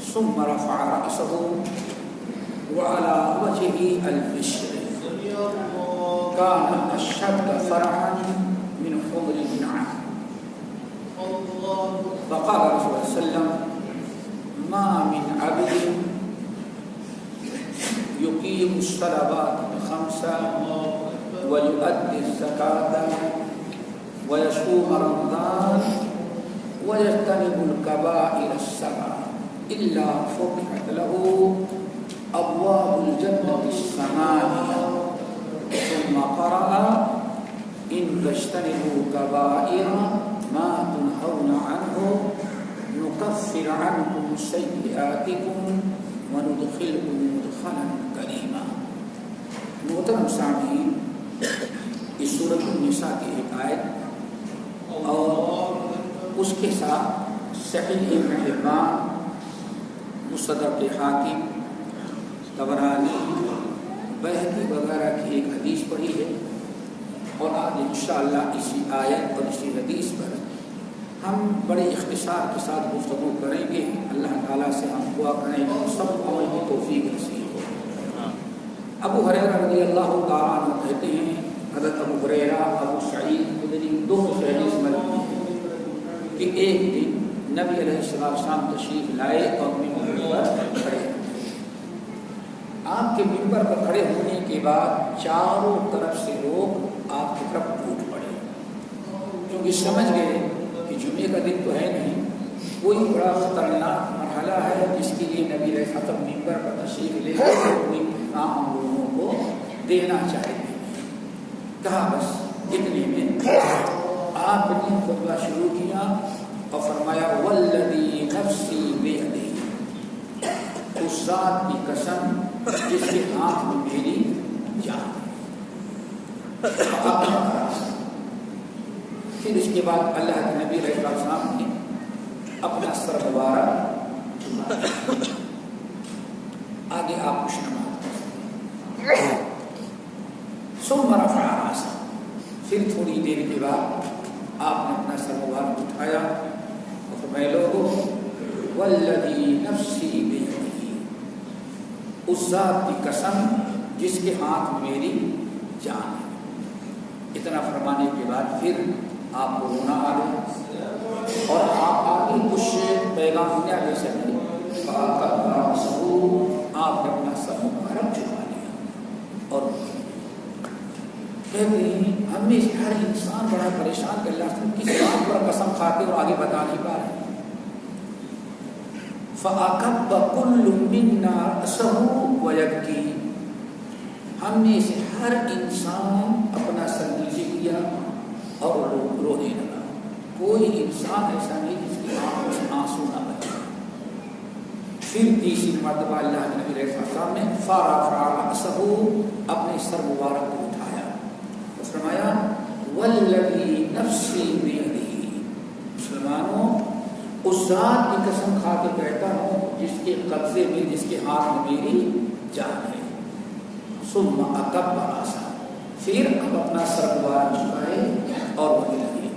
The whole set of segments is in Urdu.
ثم رفع رأسه وعلى وجهه البشر كان أشد فرحا من حمر النعام. فقال رسول الله صلى الله عليه وسلم: ما من عبد يقيم الصلوات الخمس ويؤدي الزكاة ويصوم رمضان ويجتنب الكبائر السبع إلا فتحت له أبواب الجنة الثمانية. ثم قرأ: إن تجتنبوا كبائر ما تنهون عنه نكفر عنكم سيئاتكم وندخلكم مدخلا كريما. محترم سامعین، اس سورۃ النساء کی ایک آیت اور اس کے ساتھ صحیح ابن حبان، مستدرک حاکم، طبرانی، بہقی وغیرہ کی ایک حدیث پڑھی ہے، اور آج انشاءاللہ اسی آیت اور اسی حدیث پر ہم بڑے اختصار کے ساتھ گفتگو کریں گے۔ اللہ تعالیٰ سے ہم دعا کریں کہ سب عمل کی توفیق نصیب ہو۔ ابو ہریرہ رضی اللہ تعالیٰ عنہ کہتے ہیں، حضرت ابو ہریرہ، ابو سعید خدری دونوں سے حدیث مروی ہے کہ ایک دن نبی علیہ السلام تشریف لائے اور ممبر پر کھڑے ہوئے۔ آپ کے ممبر پر کھڑے ہونے کے بعد چاروں طرف سے لوگ آپ کی طرف ٹوٹ پڑے، کیونکہ سمجھ گئے کہ جمعے کا دن تو ہے نہیں، کوئی بڑا خطرناک مرحلہ ہے جس کے لیے نبی علیہ السلام ممبر پر تشریف لے کر کوئی پیغام ہم لوگوں کو دینا چاہتے ہیں۔ کہا بس اتنے میں آپ نے خطبہ شروع کیا اور فرمایا: والذی نفسی بیدہ، اس ذات کی قسم جس کے ہاتھ میں میری جان ہے۔ پھر اس کے بعد اللہ کے نبی علیہ السلام نے اپنا سر مبارک آگے آپ کچھ نماز پڑھیں۔ ثم رفع رأسه، پھر تھوڑی دیر کے بعد آپ نے اپنا سر مبارک اٹھایا اور فرمایا: لوگوں، والذی نفسی بیدہ، اس ذات کی قسم جس کے ہاتھ میں میری جان ہے۔ اتنا فرمانے کے بعد پھر آپ کو رونا آ گیا اور آپ آگے کچھ پیغام دیا جیسے نہیں، آپ نے اپنا سر مبارک جھکا لیا اور کہتے ہیں ہم میں سے ہر انسان بڑا پریشان کہ اللہ سے کس بات پر قسم کھاتے اور آگے بتا نہیں پا رہے۔ فَأَكَبَّ كُلُّ مِنَّا رَأْسَهُ وَيَبْكِي، ہم میں سے ہر انسان اپنا سر نیچے کیا اور رونے لگا۔ کوئی انسان ایسا نہیں جس کی آنکھوں سے آنسو نہ بہے۔ پھر تیسری مرتبہ اللہ کے نبی علیہ السلام نے فرفع رأسه، اپنے سر مبارک کو اٹھایا اور فرمایا: والذی نفسی بیدہ، مسلمانوں، اس ذات کی قسم کھا کے کہتا ہوں جس کے قبضے میں، جس کے ہاتھ میں میری جان ہے۔ ثم اکب رأسہ، پھر اب اپنا سر مبارک جھکائے اور رونے لگے۔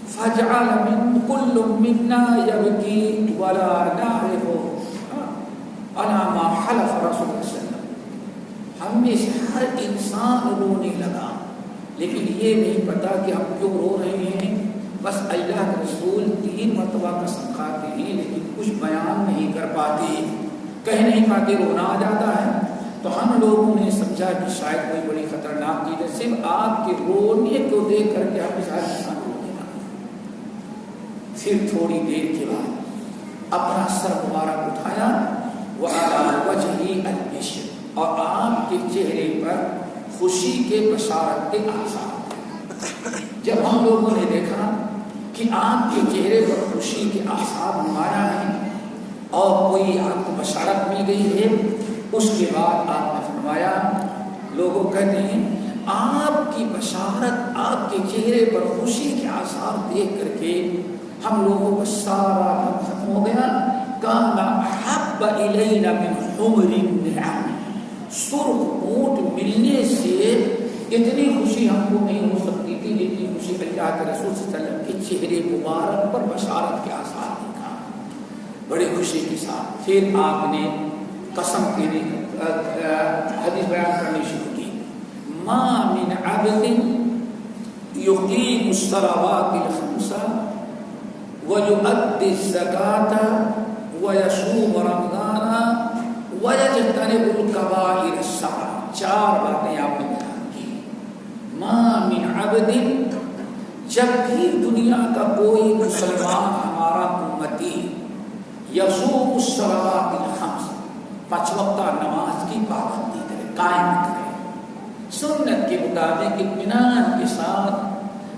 فجعل من كل منا يبكي ولا نعرف على ما حلف رسول اللہ صلی اللہ علیہ وسلم، ہم میں سے ہر انسان رونے لگا لیکن یہ نہیں پتا کہ ہم کیوں رو رہے ہیں. بس اللہ کے رسول 3 مرتبہ قسم کھاتے ہیں لیکن کچھ بیان نہیں کر پاتے, کہہ نہیں پاتے, رونا آ جاتا ہے. تو ہم لوگوں نے سمجھا کہ شاید کوئی بڑی خطرناک چیز ہے. صرف آپ کے رونے کو دیکھ کر کے آپ کے ساتھ انسان رو دینا. پھر تھوڑی دیر کے بعد اپنا سر مبارک اٹھایا, وَعَلَى وَجْهِهِ الْبِشْرُ, اور آپ کے چہرے پر خوشی کے بشارت کے آثار. جب ہم لوگوں نے دیکھا کہ آپ کے چہرے پر خوشی کے آثار نمایاں ہیں اور کوئی آپ کو بشارت مل گئی ہے, اس کے بعد آپ نے فرمایا, لوگوں کہتے ہیں آپ کی بشارت, آپ کے چہرے پر خوشی کے آثار دیکھ کر کے ہم لوگوں کا سارا غم ختم ہو گیا. کان احب الینا من حمر النعم, سرخ اونٹ ملنے سے اتنی خوشی ہم کو نہیں ہو سکتی تھی جتنی خوشی اللہ کے رسول صلی اللہ علیہ وسلم کے چہرے مبارک پر بشارت کے آثار دیکھا, بڑی خوشی کے ساتھ. پھر آپ نے قسم کے حدیث بیان کرنی شروع کی, ما من عبد یقیم الصلوات الخمس ويؤدي الزکاة ويصوم رمضان ويجتنب الكبائر السبع. 4 باتیں آپ نے بیان کی. ما من عبد, جب بھی دنیا کا کوئی مسلمان ہمارا امتی یصوم الصلوات الخمس, 5 وقتہ نماز کی پابندی کرے, قائم کرے, سنت کے مطابق اطمینان کے ساتھ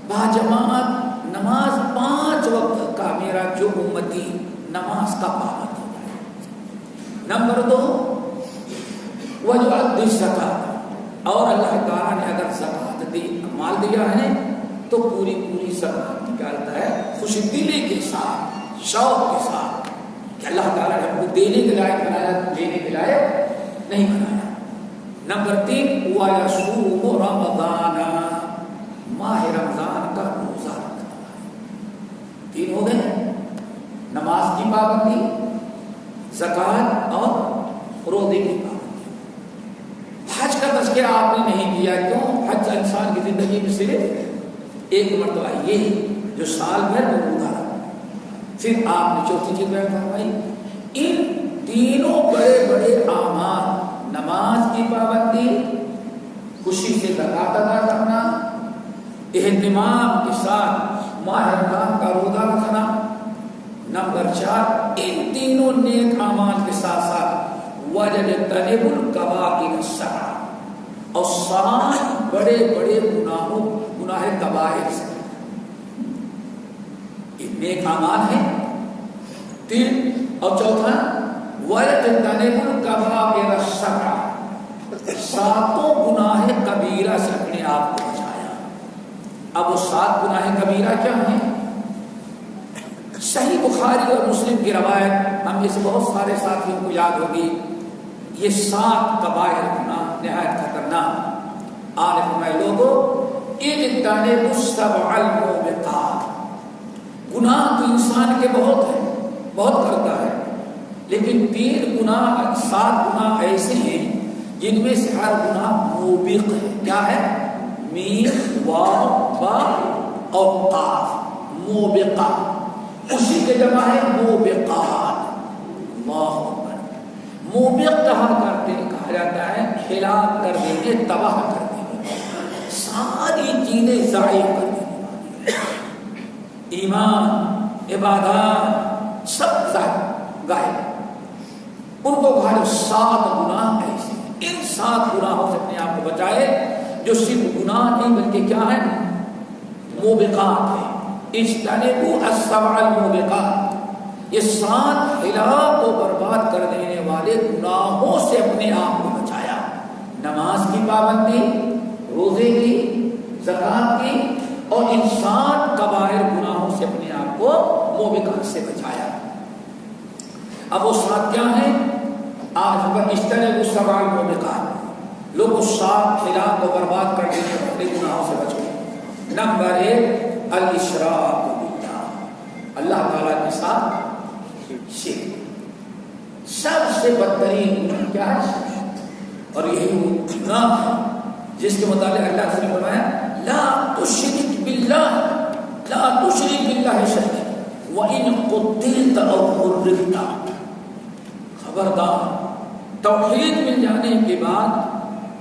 باجماعت نماز 5 وقت کا میرا جو امتی نماز کا پابند ہو جائے. نمبر 2, وَيُؤَدِّي الزَّكَاةَ, اور اللہ تعالیٰ نے اگر زکوٰۃ دی, مال دیا ہے تو پوری زکوٰۃ نکالتا ہے, خوش دلی کے ساتھ, شوق کے ساتھ, کہ اللہ تعالیٰ نے ہم کو دینے کے لائق بنایا, دینے کے لائق نہیں بنایا. نمبر 3, وَيَصُومُ رَمَضَانَ, ماہ رمضان کا روزہ رکھنا ہے. 3 ہو گئے, نماز کی پابندی, زکوٰۃ اور روزے کی پابندی. حج کا تذکرہ آپ نے نہیں کیا, کیوں؟ حج انسان کی زندگی میں صرف 1 مرتبہ یہ جو سال بھر وہ روزہ رکھا. پھر آپ نے چوتھی چیز بیان فرمائی, ان تینوں بڑے بڑے اعمال, نماز کی پابندی, خوشی سے زکوٰۃ ادا کرنا, اہتمام کے ساتھ ماہ رمضان کا روزہ رکھنا. نمبر 4, ان تینوں نیک اعمال کے ساتھ ساتھ وَيَجْتَنِبُ الْكَبَائِرَ السَّبْعَ, اور 7 بڑے بڑے گناہ کبائر سے. نیک اعمال ہیں 3, اور چوتھا وَيَجْتَنِبُ الْكَبَائِرَ السَّبْعَ, 7 گناہ کبیرہ سے اپنے آپ کو بچایا. اب وہ 7 گناہ کبیرہ کیا ہیں؟ صحیح بخاری اور مسلم کی روایت, ہم اس بہت سارے ساتھیوں کو یاد ہوگی. یہ 7 کبائر گناہ نہایت خطرناک. آپ نے فرمایا, لوگوں اجتنبوا السبع الموبقات, گناہ تو انسان کے بہت ہیں, بہت کرتا ہے, لیکن 3 گناہ 7 گناہ ایسے ہیں جن میں سے ہر گناہ موبق ہے. کیا ہے؟ میم, واو, با اور قاف, موبقہ. اسی کے جمع ہے موبقات. اللہ اکبر. موبق کہا جاتا ہے ہلاک کر دینے, تباہ کر دینے, ساری چیزیں ضائع کر دینے, ایمان, عبادات سب غائب. ان کو کہا جو 7 گناہ ایسے, ان 7 گناہوں سے اپنے آپ کو بچائے, جو صرف گناہ نہیں بلکہ کیا ہے؟ موبقات ہے. اجتنبوا السبع الموبقات, یہ 7 ہلاک و برباد کر دینے والے گناہوں سے اپنے آپ کو بچایا. نماز کی پابندی, روزے کی, زکوٰۃ کی, اور ان 7 کبائر گناہوں سے اپنے آپ کو موبقات سے بچایا. اب وہ 7 کیا ہیں؟ آج پر اجتنبوا السبع الموبقات, لوگ 7 ہلاک و برباد کر دینے والے گناہوں سے بچو. نمبر 1, الاشراک باللہ, اللہ تعالیٰ کے ساتھ شرک. سب سے بدترین گناہ کیا ہے؟ اور یہی وہ گناہ ہے جس کے متعلق اللہ نے فرمایا, لا قتلت او حرقت، خبردار توحید مل جانے کے بعد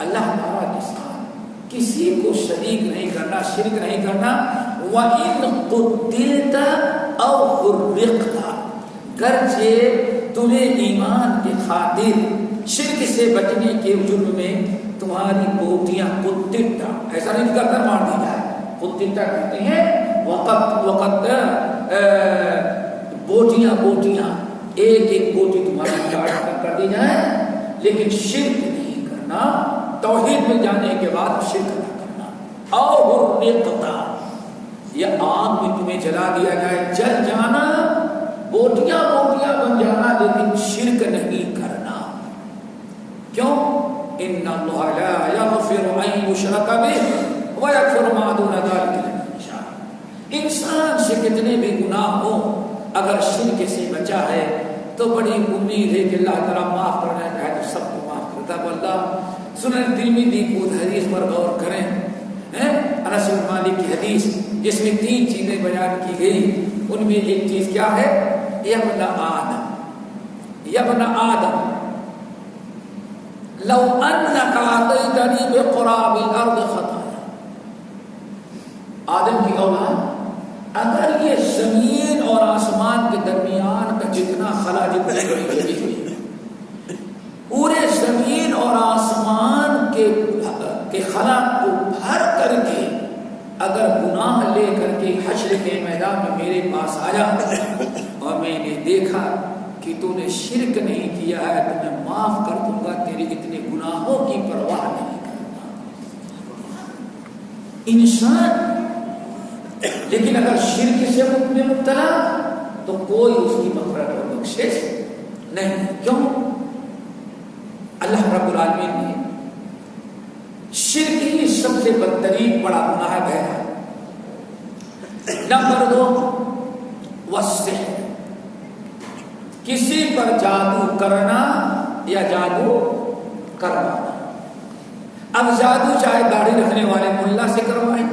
اللہ تعالیٰ کے ساتھ کسی کو شریک نہیں کرنا، شرک نہیں کرنا. وَإِن قُتِلْتَ أَوْ حُرِّقْتَ، گرچہ تمہیں ایمان کے خاطر شرک سے بچنے کے جرم میں تمہاری بوٹیاں قتلتا، ایسا نہیں کر کر مار دی جائے، قتلتا کہتے ہیں وقت بوٹیاں ایک ایک بوٹی تمہاری کاٹ کر دی جائے، لیکن شرک نہیں کرنا، توحید میں جانے کے بعد شرک نہ کرنا. اور حرقتا، یہ آگ میں تمہیں جلا دیا جائے، جل جانا، بوٹیاں بن جانا، لیکن شرک نہیں کرنا. کیوں؟ ان اللہ لا یغفر ان یشرک بہ ویغفر ما دون ذلک لمن یشاء. انسان سے کتنے بھی گناہ ہو، اگر شرک سے بچا ہے تو بڑی امید ہے کہ اللہ تعالیٰ معاف کرنا چاہے تو سب کو معاف کرتا ہے. اللہ سنن ترمذی کی حدیث پر غور کریں، انس بن مالک کی حدیث جس میں 3 چیزیں بیان کی گئی، ان میں ایک چیز کیا ہے؟ یا ابن آدم لو انک اعطیتنی بقراب الارض خطایا. آدم کی اولاد، اگر یہ زمین اور آسمان کے درمیان کا جتنا خلا، جتنی بڑی زمین، پورے زمین اور آسمان کے خلا کو بھر کر کے اگر گناہ لے کر کے حشر کے میدان میں میرے پاس آیا اور میں نے دیکھا کہ تو نے شرک نہیں کیا ہے تو میں معاف کر دوں گا، تیرے اتنے گناہوں کی پرواہ نہیں کروں گا. انسان لیکن اگر شرک سے مبتلا تو کوئی اس کی مغفرت اور بخشش نہیں. کیوں؟ اللہ رب العالمین نے شرک ہی سب سے بدترین بڑا گناہ ہے. نمبر 2 والسحر، کسی پر جادو کرنا یا جادو کروانا. اب جادو چاہے داڑھی رکھنے والے ملا سے کروائیں،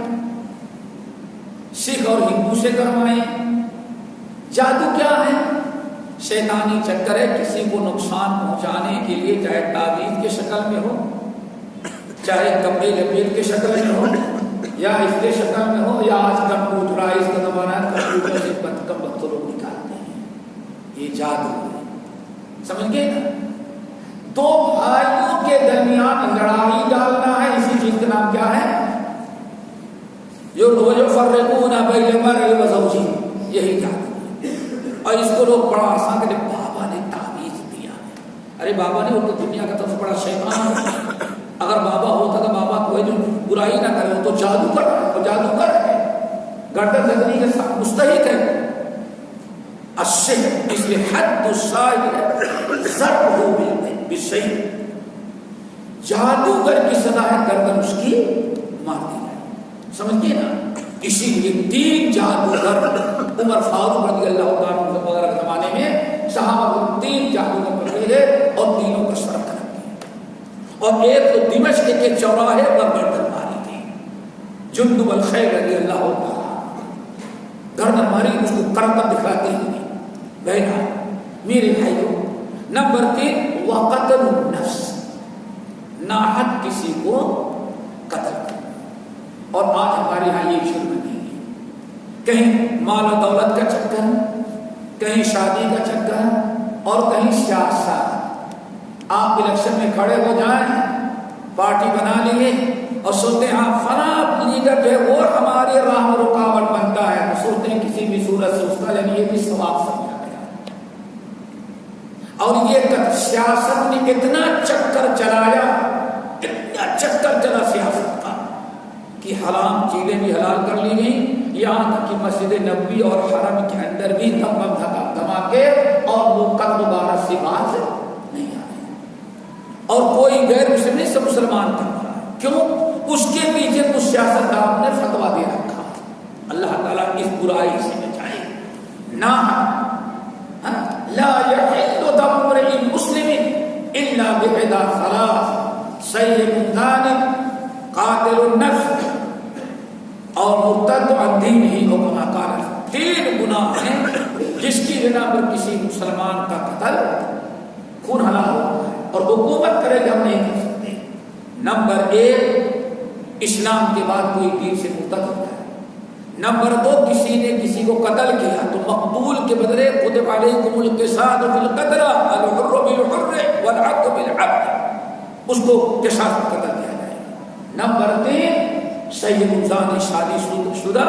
سکھ اور ہندو سے کروائیں. جادو کیا ہے؟ شیطانی چکر ہے، کسی کو نقصان پہنچانے کے لیے، چاہے تعویذ کے شکل میں ہو، چاہے کپڑے لپیٹ کے شکل میں ہو، یا اس کے شکل میں ہو، یا آج کمپیوٹرائز کا زمانہ ہے، کمپیوٹر سے کم وقت لوگ نکالتے ہیں. یہ جادو ہے، سمجھ گئے نا؟ 2 بھائیوں کے درمیان لڑائی ڈالنا ہے، اسی چیز کا نام کیا ہے؟ یفرقون بین المرء وزوجہ، یہی جادو ہے. اور اس کو لوگ بڑا آسان کہتے ہیں بابا نے تعویذ دیا ہے. ارے بابا نے، وہ تو دنیا کا سب سے بڑا شیطان ہے. اگر بابا ہوتا تو بابا کوئی برائی نہ کرے، وہ تو جادو کر رہا ہے، وہ جادوگر ہے، گردن زدنی کے ساتھ مستحق ہے. السحر، اس لیے حد الساحر ضربہ بالسیف، جادوگر کی سزا ہے گردن اس کی مار دی جائے. سمجھ گئے نا؟ اسی لیے 3 جادوگر عمر فاروق رضی اللہ عنہ کے زمانے میں صحابہ کو 3 جادوگر پکڑے گئے اور تینوں کا سر کر دیا. اور ایک تو دمشق کے چوراہے پر گردن ماری تھی، جندب الخیر رضی اللہ عنہ، گردن ماری، اس کو کرتب دکھاتے ہوئے. بہنا میرے بھائیوں، نمبر 3 وقتل النفس، ناحق کسی کو قتل کرنا. اور آج ہمارے یہاں یہ شروع نہیں ہے، کہیں مال و دولت کا چکر، کہیں شادی کا چکر، اور کہیں سیاست. آپ الیکشن میں کھڑے ہو جائیں، پارٹی بنا لیے اور سوچتے ہیں آپ فلاں لیڈر جو ہے وہ ہمارے راہ میں رکاوٹ بنتا ہے، تو سوچتے ہیں کسی بھی صورت سے اس کا یعنی یہ بھی ثواب سمجھا گیا. اور یہ سیاست نے اتنا چکر چلایا، اتنا چکر چلا سیاست کا کہ حرام چیزیں بھی حلال کر لی گئیں، یہاں تک کہ مسجد نبوی اور حرم کے اندر بھی دھماکے اور وہ قتل غارت سے باز نہیں آ رہے. اور کوئی غیر مسلم نہیں، سب مسلمان کر رہا ہے. کیوں؟ اس کے پیچھے کچھ سیاستدان نے فتوا دے رکھا. اللہ تعالیٰ اس برائی سے بچائے. نہ لا يحل دم امرئ مسلم الا بإحدى ثلاث، سيب ظالم، قاتل النفس، اور مرتد عن دینہ، اور کما قال. 3 گناہ ہیں جس کی بنا پر کسی مسلمان کا قتل خون حلال ہوتا ہے اور حکومت کرے کہ ہم نہیں کر سکتے. نمبر 1 اسلام کے بعد کوئی دین سے مرتد ہوتا ہے. نمبر 2 کسی نے کسی کو قتل کیا تو مقتول کے بدلے کتب علیکم القصاص فی القتل الحر بالحر والعبد بالعبد، اس کو قصاص قتل کیا جائے گا. نمبر 3 سید الزانی شادی شدہ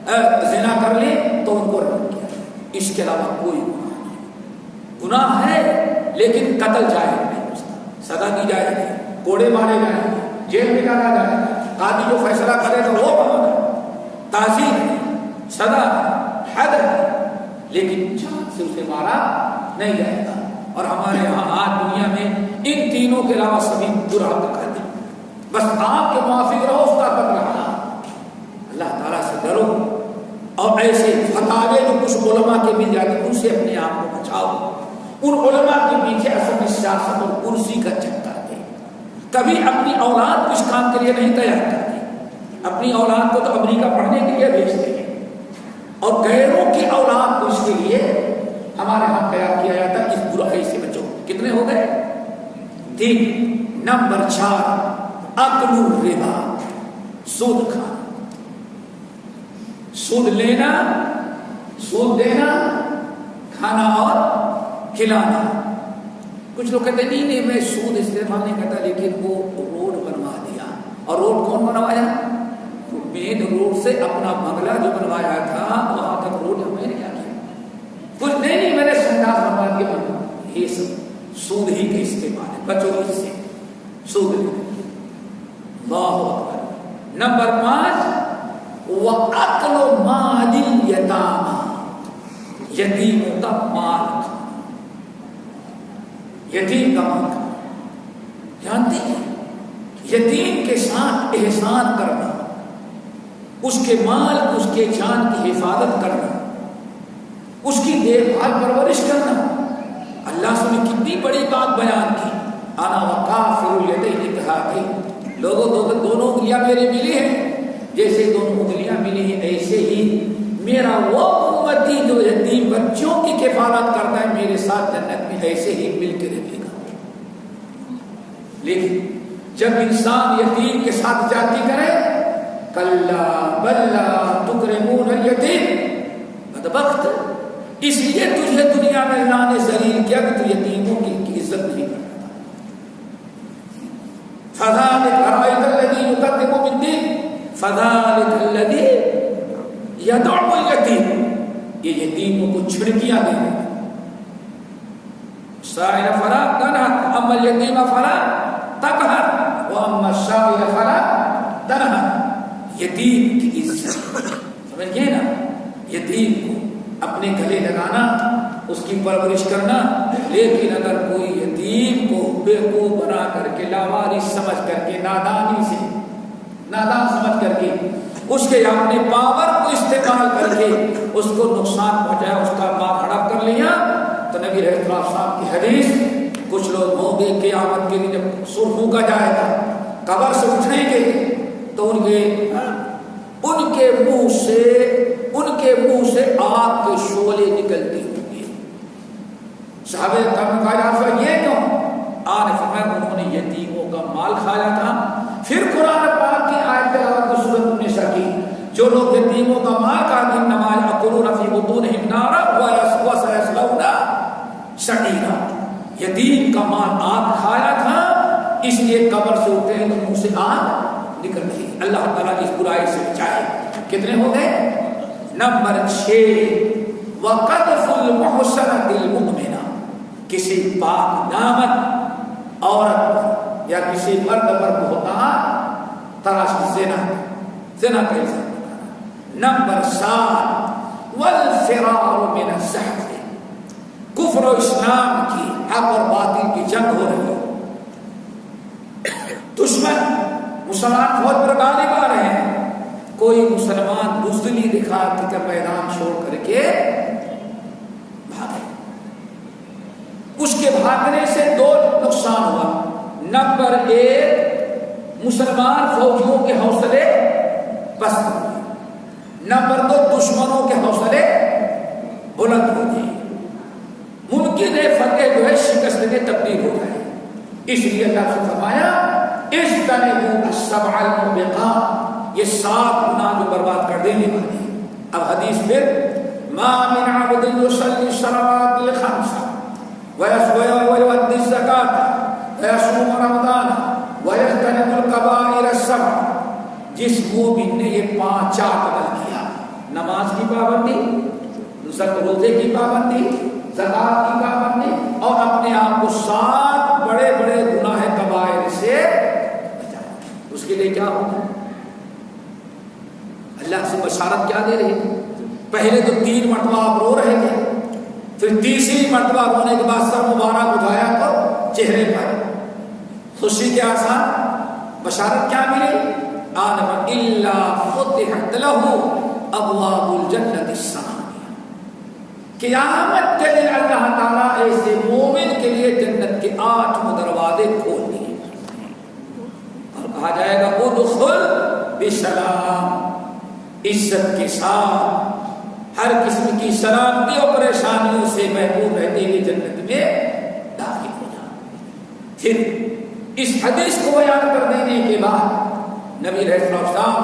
زنا کر لے تو ان کو رجم کیا جائے. اس کے علاوہ کوئی گناہ نہیں. گناہ ہے لیکن قتل جائز نہیں، اس کا سزا دی جائے گی، کوڑے مارے جائیں گے، جیل میں ڈالا جائے گا. قاضی جو فیصلہ کرے گا وہ مانا، تعزیر ہے، سزا حد ہے، لیکن جان سے اسے مارا نہیں جائے گا. اور ہمارے یہاں آج دنیا میں ان تینوں کے علاوہ سبھی برا کر دی. بس آپ کے موافق رہو، اس کا قتل حرام. اللہ تعالیٰ سے ڈرو اور ایسے فتاوے جو کچھ علماء کے مل جاتے ان سے اپنے آپ کو بچاؤ. ان علماء کے پیچھے اصل میں سیاست اور کرسی کا چکر ہے. کبھی اپنی اولاد کو اس کام کے لیے نہیں تیار کرتے. اپنی اولاد کو تو امریکہ پڑھنے کے لیے بھیجتے ہیں اور غیروں کی اولاد کو اس کے لیے ہمارے یہاں تیار کیا جاتا ہے. اس برائی سے بچو. کتنے ہو گئے؟ 3. نمبر 4 اکل الربا، سود کھانا، سود لینا، سود دینا، کھانا اور کھلانا. کچھ لوگ کہتے ہیں نہیں میں سود استعمال نہیں کرتا، لیکن وہ روڈ بنوا دیا. اور روڈ کون بنوایا؟ مین روڈ سے اپنا بنگلہ جو بنوایا تھا وہاں تک روڈ میں نے کیا کیا؟ کچھ نہیں میں نے سنڈاس بنوا دیا. یہ سب سود ہی کا استعمال ہے. بچوں اس سے سود اللہ اکبر. نمبر 5 وَأَكْلُ مَالِ الْيَتَامَى، یتیموں کا مال کھانا. یتیم کا مال کھانا. جانتے ہیں یتیم کے ساتھ احسان کرنا، اس کے مال اس کے جان کی حفاظت کرنا، اس کی دیکھ بھال پرورش کرنا. اللہ سے نے کتنی بڑی بات بیان کی. انا وکافر الیتین کہاتین، لوگوں دونوں انگلیاں میرے ملی ہیں، جیسے دونوں انگلیاں ملی ہیں ایسے ہی میرا وہ امتی جو یتیم بچوں کی کفالت کرتا ہے میرے ساتھ جنت میں ایسے ہی مل کے رہے گا. لیکن جب انسان یتیم کے ساتھ جاتی کرے، کلا بلا تکرمون الیتیم، بدبخت اس لیے تجھے دنیا میں اللہ نے ذلیل کیا کہ تو یتیموں کی عزت نہیں کرتا. فذلک ارأیت الذی یکذب بالدین فذلک الذی یدعو الیتیم، یہ یتیموں کو چھڑکیاں دینے سائل فلا تنہر اما الیتیم فلا تقہر واما السائل فلا تنہر. یتیم کی عزت سمجھ گئے نا. یتیم کو اپنے گلے لگانا، اس کی پرورش کرنا. لیکن اگر کوئی یتیم کو بیوقوف بنا کر کے، لاوارث سمجھ کر کے، نادان سمجھ کر کے، اس کے اپنے پاور کو استعمال کر کے اس کو نقصان پہنچایا، اس کا مال ہڑپ کر لیا، تو نبی رحمۃ اللہ صاحب کی حدیث، کچھ لوگ ہوں گے قیامت کے دن جب سر پھونکا جائے گا، قبر سے اٹھیں گے تو ان کے منہ سے آگ کے شعلے نکلتے ہوں گے. صحابہ کرام کا جواب یہ کیوں؟ آج فرمایا انہوں نے یتیموں کا مال کھایا تھا. پھر قرآن پاک کی آیت تلاوت کی سورۃ النساء کی، جو لوگ یتیموں کا مال کھاتے ہیں انما یأکلون فی بطونہم نارا وسیصلون سعیرا. یتیم کا مال آپ کھایا تھا اس لیے قبر سے اٹھے ہیں تو منہ سے آگ نکل رہی. اللہ تعالیٰ اس برائی سے بچائے. کتنے ہو گئے؟ نمبر 6 وقذف المحصنۃ المؤمنہ، کسی پاک دامن عورت پر یا کسی مرد پر بہتان تراش زنا کا الزام لگانا. نمبر 7 والفرار من الزحف، کفر و اسلام کی، حق اور باطل کی جنگ ہو رہی ہے. دشمن مسلمان فوج پر غالب آ رہے ہیں، کوئی مسلمان بزدلی دکھا کے میدان چھوڑ کر کے بھاگے. اس کے بھاگنے سے 2 نقصان ہوا. نمبر 1 مسلمان فوجیوں کے حوصلے پست ہوئے. نمبر 2 دشمنوں کے حوصلے بلند ہو جائے، ممکن ہے فتح جو ہے شکست میں تبدیل ہو جائے. اس لیے اللہ سے فرمایا اجتنبوا السبع الموبقات، یہ 7 گناہ جو برباد کر دینے والے ہیں. اب حدیث پھر ما من عبد يصلي الصلوات الخمس ويؤدي الزكاة ويصوم رمضان ويجتنب الكبائر السبع، جس مومن نے یہ 5 عمل کیا، نماز کی پابندی، روزے کی پابندی، زکات کی پابندی، اور اپنے آپ کو 7 بڑے بڑے گناہ کبائر سے بچایا، اس کے لیے کیا ہوگا؟ اللہ سے بشارت کیا دے رہے ہیں؟ پہلے تو 3 مرتبہ آپ رو رہے تھے، پھر تیسری مرتبہ رونے کے بعد سر مبارک اٹھایا تو چہرے پر خوشی کے آثار. بشارت کیا ملی؟ آدم الا فتحت له ابواب الجنت الثمانیہ، قیامت کے دن اللہ تعالیٰ ایسے مومن کے لیے جنت کے 8 دروازے کھول دیے اور کہا جائے گا ادخل بسلام، عزت کے ساتھ، ہر قسم کی سلامتی اور پریشانیوں سے محفوظ رہتے ہوئے جنت میں داخل ہو جائے. پھر اس حدیث کو بیان کر دینے کے بعد نبی علیہ السلام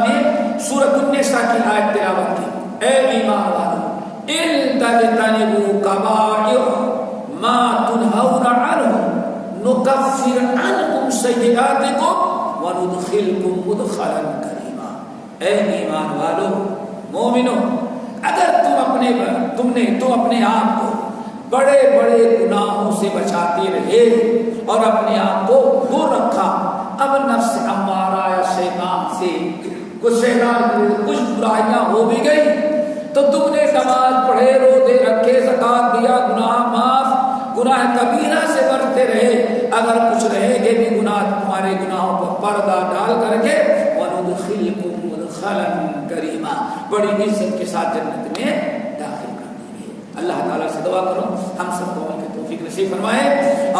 نے سورۃ النساء کی آیت تلاوت کی. اے ایمان والو ان تجتنبوا کبائر ما تنہون عنہ نکفر عنکم سیئاتکم وندخلکم مدخلا کریما. اے ایمان والو، مومنو، اگر تم اپنے آپ کو بڑے بڑے گناہوں سے بچاتے رہے اور اپنے آپ کو دور رکھا، اب نفس امارہ یا شیطان سے کچھ برائیاں ہو بھی گئی تو تم نے نماز پڑھے، روزے رکھے، زکات دیا، گناہ معاف، گناہ کبیرہ سے بچتے رہے، اگر کچھ رہے گے بھی گناہ تمہارے گناہوں پر پردہ ڈال کر کے وندخلکم مدخلا کریما، بڑی عزت کے ساتھ جنت میں داخل کر دیں گے. اللہ تعالیٰ سے دعا کرو ہم سب کو عمل کی توفیق نصیب فرمائے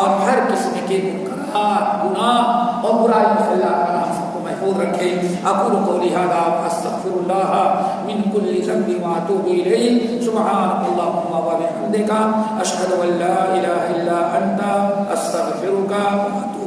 اور ہر قسم کے منکرات، گناہ اور برائیوں سے اللہ تعالیٰ ہم سب کو محفوظ رکھے. اقول قولی ھذا واستغفر اللہ من کل ذنب واتوب الیہ. سبحانک اللہم وبحمدک اشہد ان لا الہ الا انت استغفرک واتوب